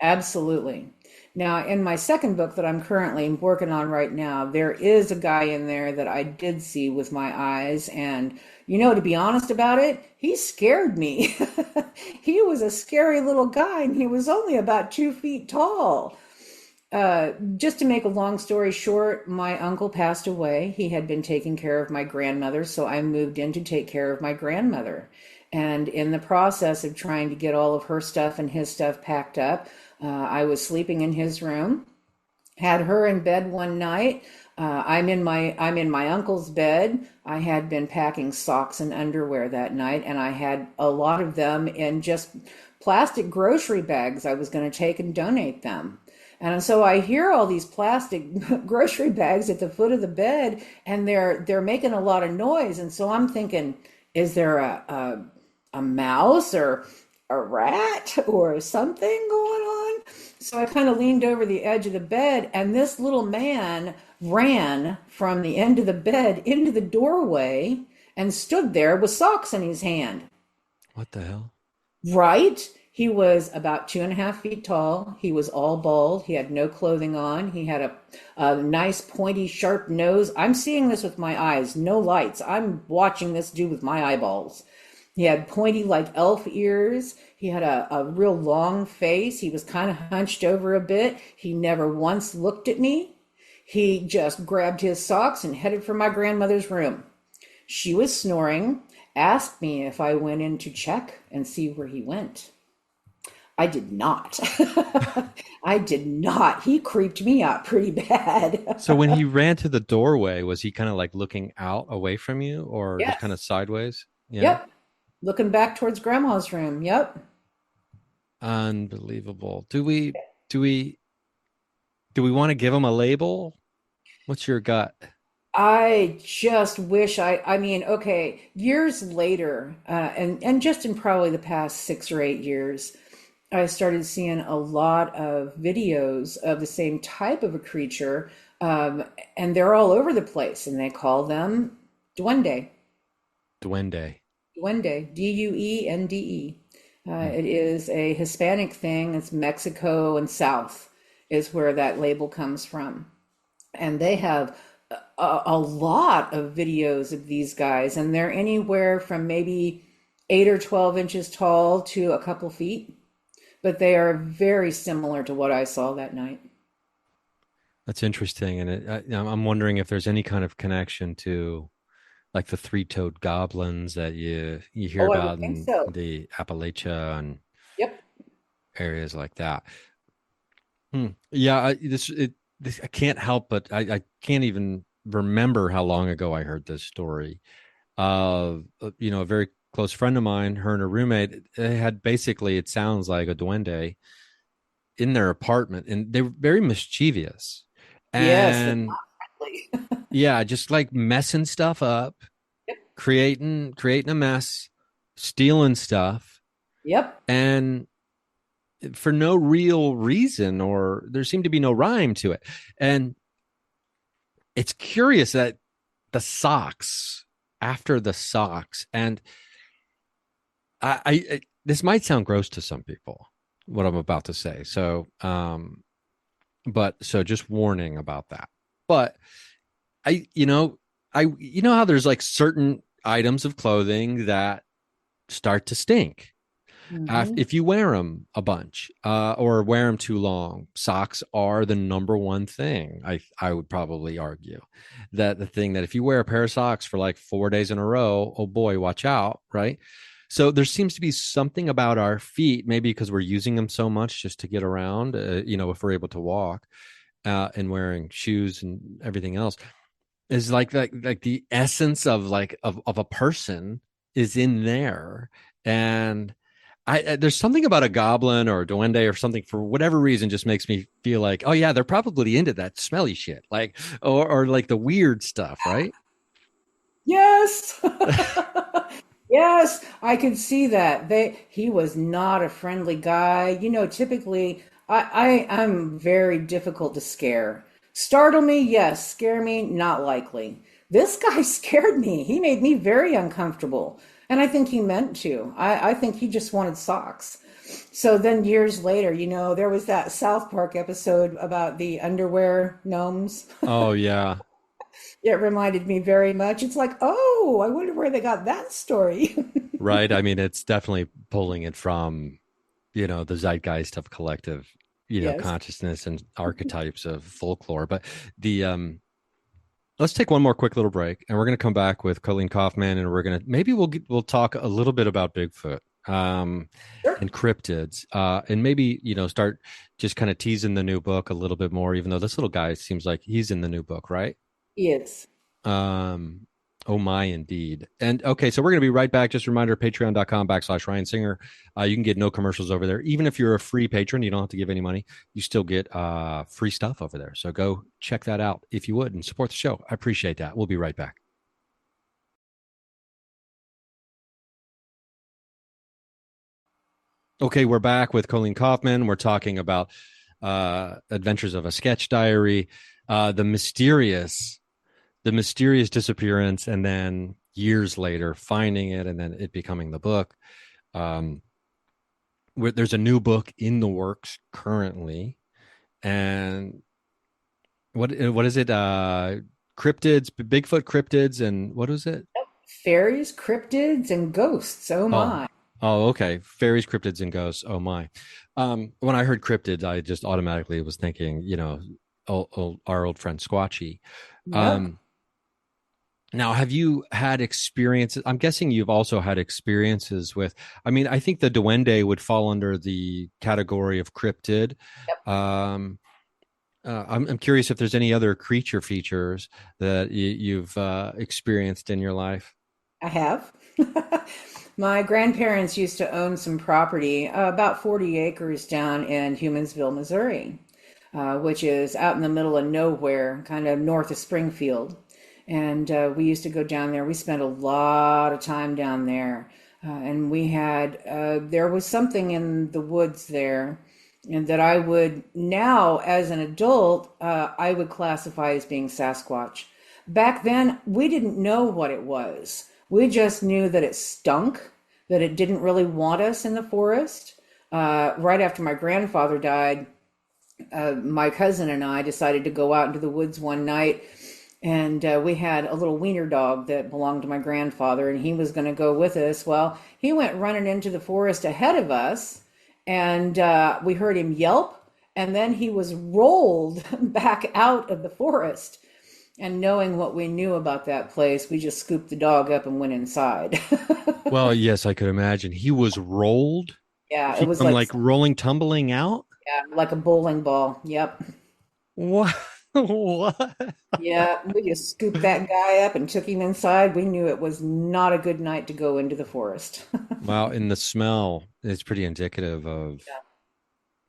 Absolutely. Now, in my second book that I'm currently working on right now, there is a guy in there that I did see with my eyes. And, to be honest about it, he scared me. He was a scary little guy, and he was only about 2 feet tall. Just to make a long story short, my uncle passed away. He had been taking care of my grandmother, so I moved in to take care of my grandmother. And in the process of trying to get all of her stuff and his stuff packed up, I was sleeping in his room, had her in bed one night. I'm in my uncle's bed. I had been packing socks and underwear that night, and I had a lot of them in just plastic grocery bags. I was going to take and donate them. And so I hear all these plastic grocery bags at the foot of the bed, and they're making a lot of noise. And so I'm thinking, is there a mouse or a rat or something going on? So I kind of leaned over the edge of the bed, and this little man ran from the end of the bed into the doorway and stood there with socks in his hand. What the hell? Right? He was about 2.5 feet tall. He was all bald. He had no clothing on. He had a nice pointy, sharp nose. I'm seeing this with my eyes, no lights. I'm watching this dude with my eyeballs. He had pointy, like elf ears. He had a real long face. He was kind of hunched over a bit. He never once looked at me. He just grabbed his socks and headed for my grandmother's room. She was snoring, asked me if I went in to check and see where he went. I did not. I did not. He creeped me out pretty bad. So when he ran to the doorway, was he kind of like looking out away from you, or Yes. just kind of sideways? Yeah. Yep. Looking back towards grandma's room. Yep. Unbelievable. Do we want to give him a label? What's your gut? I just wish okay, years later, and just in probably the past 6 or 8 years, I started seeing a lot of videos of the same type of a creature, and they're all over the place, and they call them duende. Duende. Duende, Duende. It is a Hispanic thing. It's Mexico and South is where that label comes from. And they have a lot of videos of these guys, and they're anywhere from maybe 8 or 12 inches tall to a couple feet. But they are very similar to what I saw that night. That's interesting. And I'm wondering if there's any kind of connection to like the three-toed goblins that you hear about in the Appalachia and Yep. areas like that. Yeah, I can't help but I can't even remember how long ago I heard this story. A very close friend of mine, her and her roommate, they had basically, it sounds like a duende in their apartment, and they were very mischievous. And yes, not yeah, just like messing stuff up, creating a mess, stealing stuff. Yep. And for no real reason, or there seemed to be no rhyme to it. And it's curious that after the socks, and I this might sound gross to some people, what I'm about to say. So, so just warning about that. But you know how there's like certain items of clothing that start to stink. Mm-hmm. If you wear them a bunch, or wear them too long. Socks are the number one thing. I would probably argue that the thing that if you wear a pair of socks for like 4 days in a row, oh boy, watch out, right? So there seems to be something about our feet, maybe because we're using them so much just to get around, if we're able to walk, and wearing shoes and everything else, is like the essence of a person is in there. And there's something about a goblin or a duende or something, for whatever reason, just makes me feel like, oh yeah, they're probably into that smelly shit, like or like the weird stuff, right? Yes. Yes, I could see that. He was not a friendly guy. Typically I'm very difficult to scare. Startle me, yes. Scare me, not likely. This guy scared me. He made me very uncomfortable. And I think he meant to. I think he just wanted socks. So then years later, there was that South Park episode about the underwear gnomes. Oh yeah. It reminded me very much. It's like, oh, I wonder where they got that story. Right. I mean, it's definitely pulling it from, the zeitgeist of collective, Yes. consciousness and archetypes of folklore. But the let's take one more quick little break, and we're going to come back with Colleen Coffman, and we're going to maybe we'll talk a little bit about Bigfoot Sure. and cryptids, and maybe start just kind of teasing the new book a little bit more. Even though this little guy seems like he's in the new book, right? He is. Um, oh my, indeed. And okay, so we're going to be right back. Just a reminder, patreon.com/Ryan Singer. You can get no commercials over there. Even if you're a free patron, you don't have to give any money. You still get free stuff over there. So go check that out if you would and support the show. I appreciate that. We'll be right back. Okay, we're back with Colleen Coffman. We're talking about Adventures of a Sketch Diary, the mysterious disappearance, and then years later finding it, and then it becoming the book. There's a new book in the works currently, and what is it? Cryptids, Bigfoot cryptids, and what was it? Fairies, cryptids, and ghosts. Oh Oh, my. oh, okay. Fairies, cryptids, and ghosts. Oh my. When I heard cryptids, I just automatically was thinking, our old friend Squatchy. Yep. Um, Now, have you had experiences? I'm guessing you've also had experiences with, I mean, I think the duende would fall under the category of cryptid. Um, I'm curious if there's any other creature features that you've experienced in your life. I have. My grandparents used to own some property, about 40 acres down in Humansville, Missouri, which is out in the middle of nowhere, kind of north of Springfield. And we used to go down there. We spent a lot of time down there. And there was something in the woods there, and that I would now, as an adult, I would classify as being Sasquatch. Back then, we didn't know what it was. We just knew that it stunk, that it didn't really want us in the forest. Right after my grandfather died, my cousin and I decided to go out into the woods one night, and we had a little wiener dog that belonged to my grandfather, and he was going to go with us. Well, he went running into the forest ahead of us, and we heard him yelp, and then he was rolled back out of the forest. And knowing what we knew about that place, we just scooped the dog up and went inside. Well, yes, I could imagine. He was rolled. Yeah, He it was come like, like rolling, tumbling out. yeah, like a bowling ball. Yep. What? What? Yeah, we just scooped that guy up and took him inside. We knew it was not a good night to go into the forest. Wow, and the smell is pretty indicative of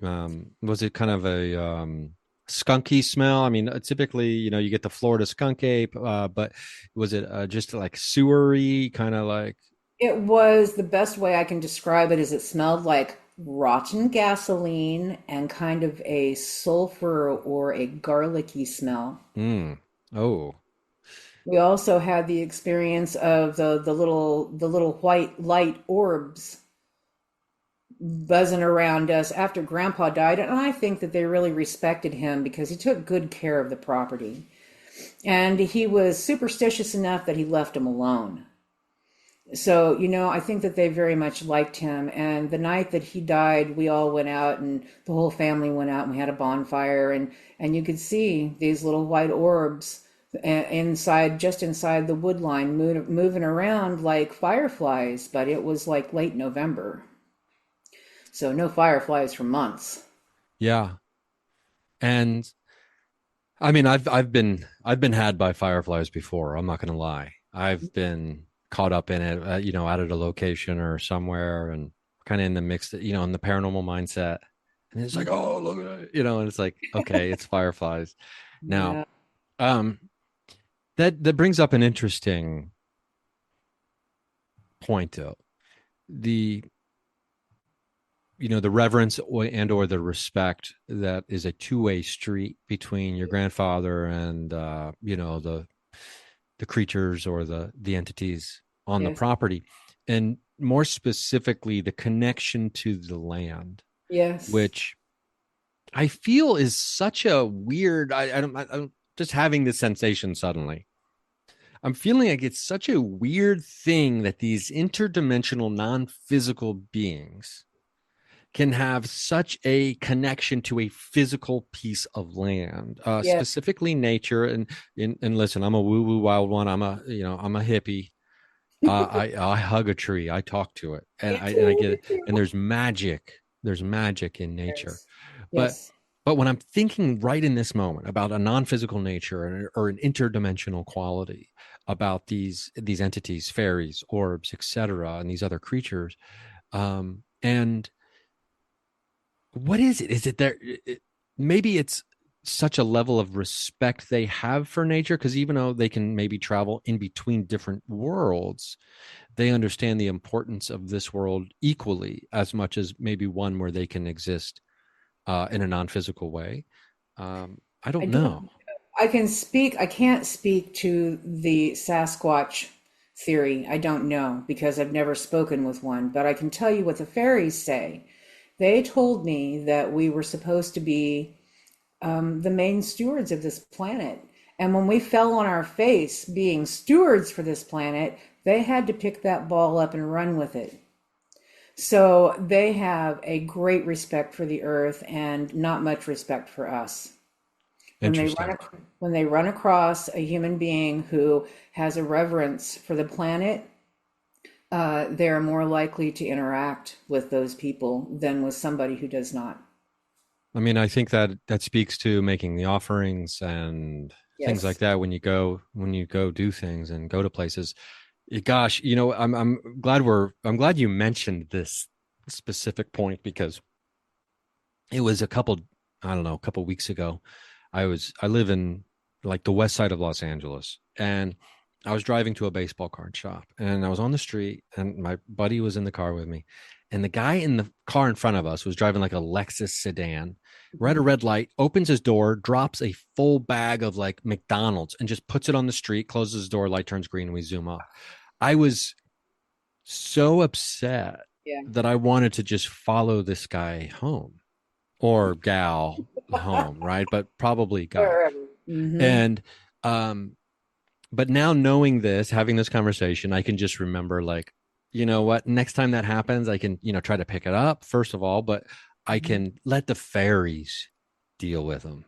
was it kind of a skunky smell? I mean, typically, you get the Florida skunk ape, but was it just like sewery, kind of like, It was the best way I can describe it is it smelled like rotten gasoline and kind of a sulfur or a garlicky smell. mm, oh, We also had the experience of the little white light orbs buzzing around us after Grandpa died, and I think that they really respected him because he took good care of the property. And he was superstitious enough that he left them alone. So, I think that they very much liked him. And the night that he died, we all went out and the whole family went out and we had a bonfire and you could see these little white orbs just inside the wood line moving around like fireflies, but it was like late November. So no fireflies for months. yeah. And I mean, I've been had by fireflies before. I'm not going to lie. I've been caught up in it, out at a location or somewhere, and kind of in the mix, in the paranormal mindset. And it's like, oh, look at it, and it's like, okay, it's fireflies. Now, Yeah. that brings up an interesting point though, the the reverence and or the respect that is a two-way street between your grandfather and the creatures or the entities on the Yes. property, and more specifically the connection to the land, Yes. which I feel is such a weird. I'm just having this sensation suddenly. I'm feeling like it's such a weird thing that these interdimensional, non-physical beings can have such a connection to a physical piece of land, Yes. specifically nature. And listen, I'm a woo-woo wild one. I'm a hippie. I hug a tree. I talk to it, and Me I too. get Me it. too. And there's magic. There's magic in nature. Yes. But Yes. but when I'm thinking right in this moment about a non-physical nature or an interdimensional quality, about these entities, fairies, orbs, etc., and these other creatures, and what is it? Is it there? Maybe it's such a level of respect they have for nature, because even though they can maybe travel in between different worlds, they understand the importance of this world equally as much as maybe one where they can exist in a non-physical way. I I don't don't. know. I can speak. I can't speak to the Sasquatch theory. I don't know because I've never spoken with one, but I can tell you what the fairies say. They told me that we were supposed to be the main stewards of this planet. And when we fell on our face being stewards for this planet, they had to pick that ball up and run with it. So they have a great respect for the earth and not much respect for us. When they Interesting. when they run across a human being who has a reverence for the planet, they're more likely to interact with those people than with somebody who does not. I mean, I think that speaks to making the offerings and things like Yes. that when you go do things and go to places. Gosh, I'm glad you mentioned this specific point, because it was a couple weeks ago. I live in like the west side of Los Angeles, and I was driving to a baseball card shop, and I was on the street, and my buddy was in the car with me, and the guy in the car in front of us was driving like a Lexus sedan. We're at a red light, opens his door, drops a full bag of like McDonald's and just puts it on the street, closes his door, light turns green, and we zoom off. I was so upset Yeah. that I wanted to just follow this guy home, or gal home, right? But probably guy. Wherever. Hmm. And but now knowing this, having this conversation, I can just remember, like, you know what, next time that happens, I can, try to pick it up first of all, but I can let the fairies deal with them.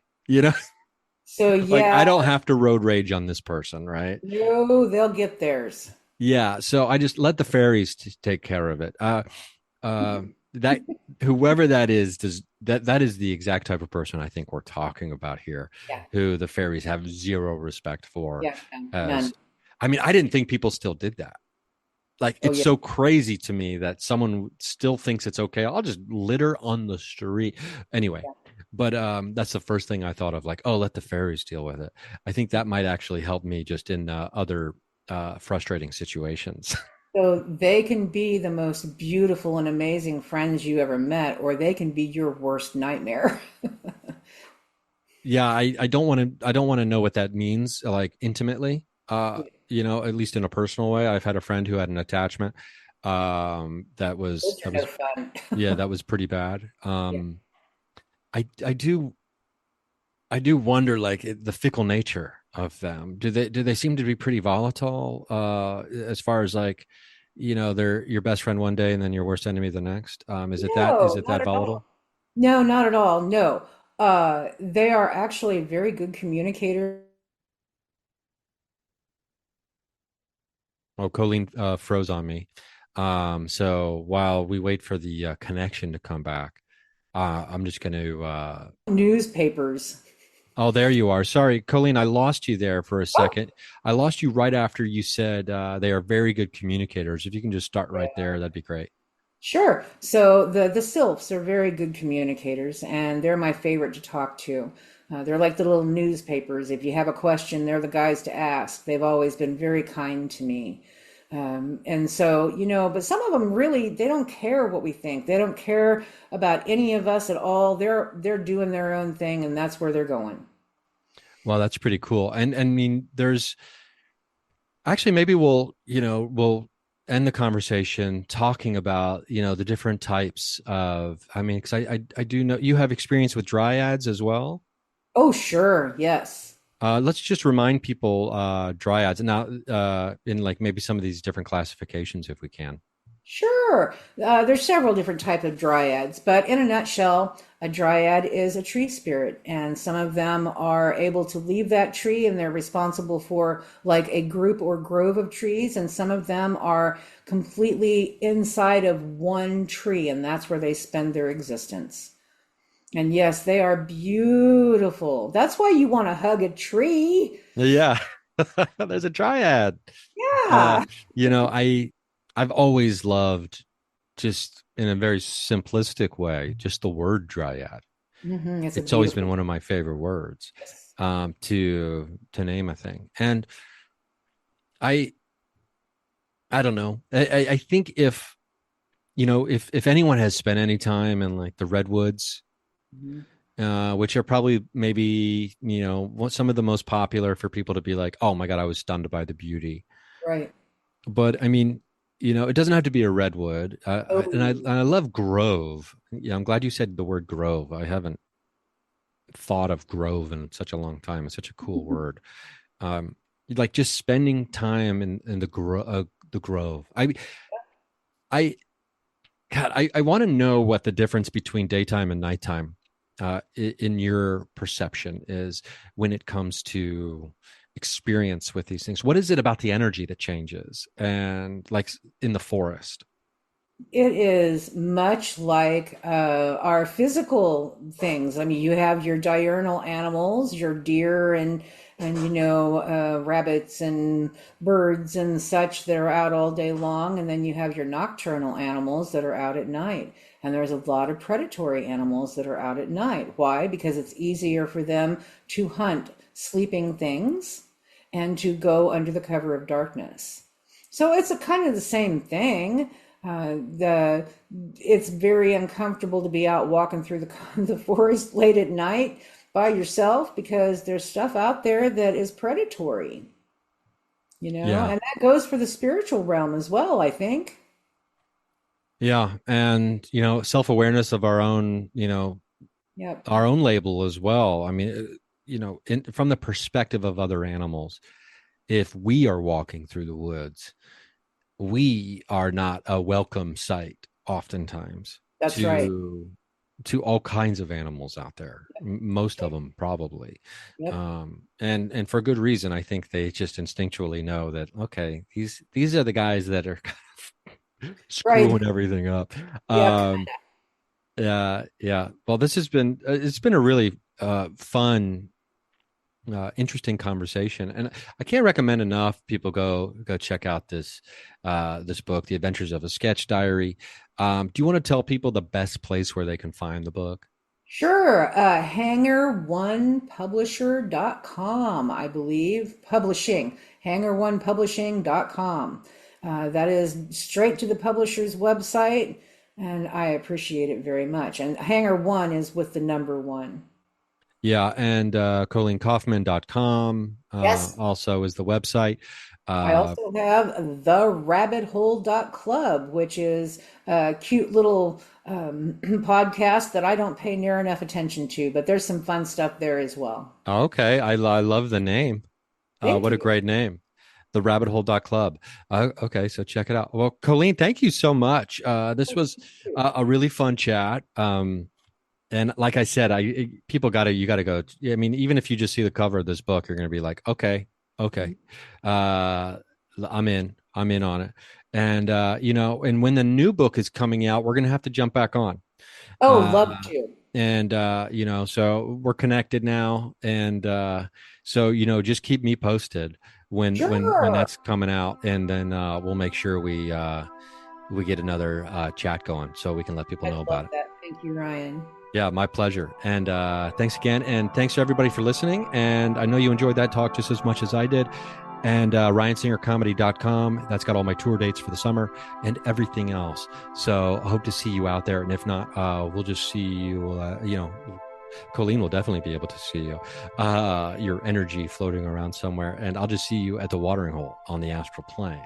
So Like, yeah, I don't have to road rage on this person, right? no, they'll get theirs. Yeah, so I just let the fairies take care of it. That whoever that is, that is the exact type of person I think we're talking about here, Yeah. who the fairies have zero respect for. Yeah. None. I mean, I didn't think people still did that. Like, Oh it's yeah. so crazy to me that someone still thinks it's okay. I'll just litter on the street anyway. But that's the first thing I thought of, like, oh, let the fairies deal with it. I think that might actually help me just in other frustrating situations. So they can be the most beautiful and amazing friends you ever met, or they can be your worst nightmare. Yeah, I don't want to know what that means, like, intimately. At least in a personal way. I've had a friend who had an attachment that was Those are no fun. yeah, that was pretty bad. Yeah. I do wonder, like, the fickle nature of them. Do they seem to be pretty volatile, as far as, like, they're your best friend one day and then your worst enemy the next? Is No, it not that at all. volatile? No, not at all. No. They are actually very good communicators. Oh, Colleen froze on me. So while we wait for the connection to come back, I'm just going to. Newspapers. Oh, there you are. Sorry, Colleen, I lost you there for a second. I lost you right after you said they are very good communicators. If you can just start right there, that'd be great. Sure. So the sylphs are very good communicators, and they're my favorite to talk to. They're like the little newspapers. If you have a question, they're the guys to ask. They've always been very kind to me. And so, but some of them really, they don't care what we think. They don't care about any of us at all. They're doing their own thing, and that's where they're going. Well, that's pretty cool. And I mean, there's actually, maybe we'll end the conversation talking about, the different types of, I mean, because I do know you have experience with dryads as well. Oh, sure. Yes. Let's just remind people dryads now in like maybe some of these different classifications if we can. Sure. There's several different types of dryads, but in a nutshell, a dryad is a tree spirit, and some of them are able to leave that tree and they're responsible for like a group or grove of trees, and some of them are completely inside of one tree, and that's where they spend their existence. And yes, they are beautiful. That's why you want to hug a tree. Yeah. There's a dryad. Yeah. I've always loved, just in a very simplistic way, just the word dryad. Mm-hmm. It's always been one of my favorite words to name a thing. And I don't know. I think if anyone has spent any time in like the redwoods, which are probably maybe, some of the most popular for people to be like, oh my God, I was stunned by the beauty. Right. But I mean, it doesn't have to be a redwood. And I love grove. Yeah, I'm glad you said the word grove. I haven't thought of grove in such a long time. It's such a cool word. Like just spending time in the grove. I want to know what the difference between daytime and nighttime in your perception is when it comes to experience with these things. What is it about the energy that changes? And like in the forest, it is much like our physical things. I mean, you have your diurnal animals, your deer and rabbits and birds and such that are out all day long, and then you have your nocturnal animals that are out at night. And there's a lot of predatory animals that are out at night. Why? Because it's easier for them to hunt sleeping things and to go under the cover of darkness. So it's a kind of the same thing. It's very uncomfortable to be out walking through the forest late at night by yourself because there's stuff out there that is predatory, Yeah. And that goes for the spiritual realm as well, I think. Yeah. And, self-awareness of our own, Yep. our own label as well. I mean, from the perspective of other animals, if we are walking through the woods, we are not a welcome sight oftentimes. That's right. To all kinds of animals out there, most of them probably. Yep. And for good reason. I think they just instinctually know that, okay, these are the guys that are screwing everything up. Yeah. Well, this has been it's been a really fun, interesting conversation, and I can't recommend enough people go check out this book, The Adventures of a Sketch Diary. Do you want to tell people the best place where they can find the book? Sure. Hanger1publisher.com, I believe. Publishing. Hanger1publishing.com. That is straight to the publisher's website, and I appreciate it very much. And Hanger 1 is with the number 1. Yeah, and ColleenCoffman.com Yes. also is the website. I also have therabbithole.club, which is a cute little podcast that I don't pay near enough attention to, but there's some fun stuff there as well. Okay, I love the name. What a great name. Therabbithole.club. Okay, so check it out. Well, Colleen, thank you so much. This was a really fun chat. And like I said, you gotta go. I mean, even if you just see the cover of this book, you're gonna be like, okay, I'm in on it. And and when the new book is coming out, we're gonna have to jump back on. Oh, love to. And so we're connected now, and so just keep me posted when that's coming out, and then we'll make sure we get another chat going so we can let people know about it. Thank you, Ryan. Yeah, my pleasure. And thanks again. And thanks to everybody for listening. And I know you enjoyed that talk just as much as I did. And RyanSingerComedy.com. That's got all my tour dates for the summer and everything else. So I hope to see you out there. And if not, we'll just see you, Colleen will definitely be able to see you, your energy floating around somewhere. And I'll just see you at the watering hole on the astral plane.